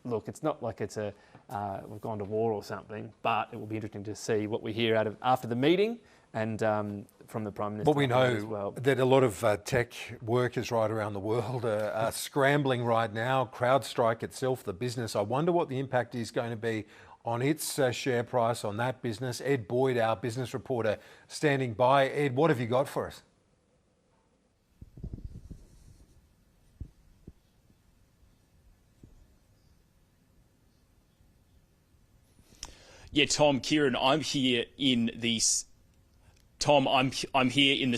look, it's not like it's we've gone to war or something, but it will be interesting to see what we hear after the meeting and from the Prime Minister. Well, we know as well. that a lot of tech workers right around the world are scrambling right now. CrowdStrike itself, the business, I wonder what the impact is going to be on its share price, on that business. Ed Boyd, our business reporter, standing by. Ed, what have you got for us? Yeah, Tom, Kieran, I'm here in the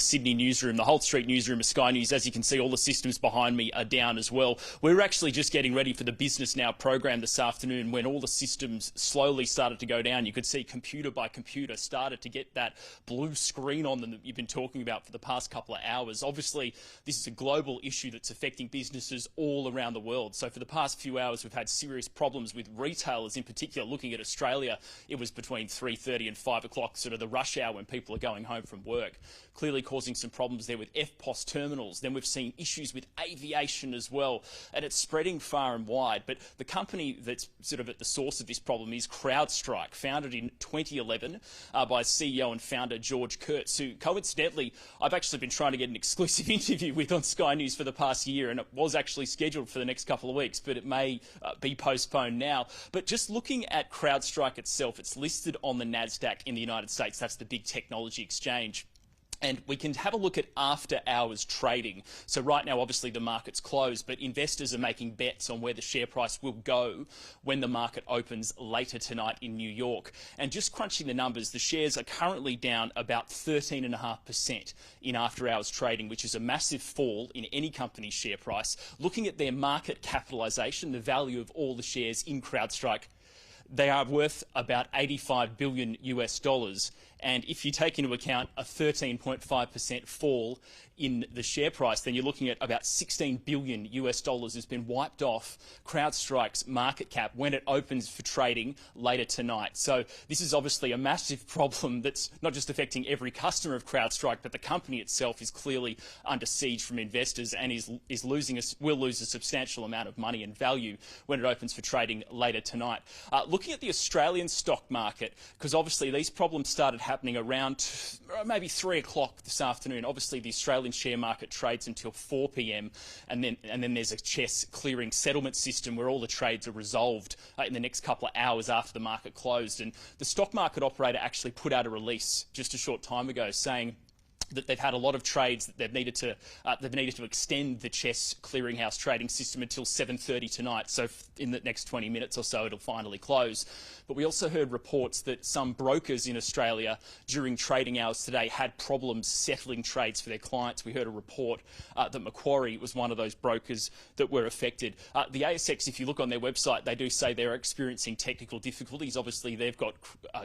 Sydney newsroom, the Holt Street newsroom of Sky News. As you can see, all the systems behind me are down as well. We're actually just getting ready for the Business Now program this afternoon when all the systems slowly started to go down. You could see computer by computer started to get that blue screen on them that you've been talking about for the past couple of hours. Obviously, this is a global issue that's affecting businesses all around the world. So for the past few hours, we've had serious problems with retailers in particular. Looking at Australia, it was between 3:30 and 5 o'clock, sort of the rush hour when people are going home from work, clearly causing some problems there with FPOS terminals. Then we've seen issues with aviation as well, and it's spreading far and wide. But the company that's sort of at the source of this problem is CrowdStrike, founded in 2011 by CEO and founder George Kurtz, who coincidentally I've actually been trying to get an exclusive interview with on Sky News for the past year, and it was actually scheduled for the next couple of weeks, but it may be postponed now. But just looking at CrowdStrike itself, it's listed on the NASDAQ in the United States. That's the big technology exchange. And we can have a look at after hours trading. So right now, obviously the market's closed, but investors are making bets on where the share price will go when the market opens later tonight in New York. And just crunching the numbers, the shares are currently down about 13.5% in after hours trading, which is a massive fall in any company's share price. Looking at their market capitalization, the value of all the shares in CrowdStrike, they are worth about $85 billion US. And if you take into account a 13.5% fall in the share price, then you're looking at about $16 billion US has been wiped off CrowdStrike's market cap when it opens for trading later tonight. So this is obviously a massive problem that's not just affecting every customer of CrowdStrike, but the company itself is clearly under siege from investors and will lose a substantial amount of money and value when it opens for trading later tonight. Looking at the Australian stock market, because obviously these problems started happening around maybe 3 o'clock this afternoon. Obviously the Australian share market trades until 4 p.m. and then there's a CHESS clearing settlement system where all the trades are resolved in the next couple of hours after the market closed. And the stock market operator actually put out a release just a short time ago saying that they've had a lot of trades that they've needed to extend the CHESS clearinghouse trading system until 7:30 tonight. So in the next 20 minutes or so, it'll finally close. But we also heard reports that some brokers in Australia during trading hours today had problems settling trades for their clients. We heard a report that Macquarie was one of those brokers that were affected. The ASX, if you look on their website, they do say they're experiencing technical difficulties. Obviously, they've got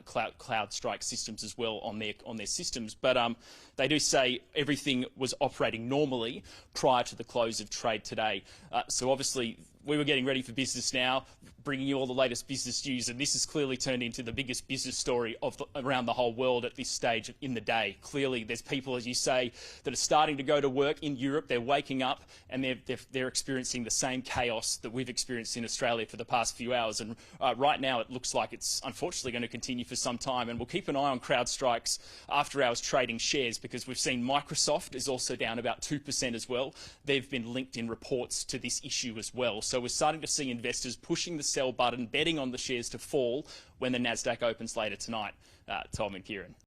CrowdStrike systems as well on their systems, but they do say everything was operating normally prior to the close of trade today. So obviously we were getting ready for Business Now, bringing you all the latest business news, and this has clearly turned into the biggest business story around the whole world at this stage in the day. Clearly, there's people, as you say, that are starting to go to work in Europe. They're waking up and they're experiencing the same chaos that we've experienced in Australia for the past few hours. And right now, it looks like it's unfortunately going to continue for some time. And we'll keep an eye on CrowdStrike's after-hours trading shares because we've seen Microsoft is also down about 2% as well. They've been linked in reports to this issue as well. So we're starting to see investors pushing the sell button, betting on the shares to fall when the NASDAQ opens later tonight. Tom and Kieran.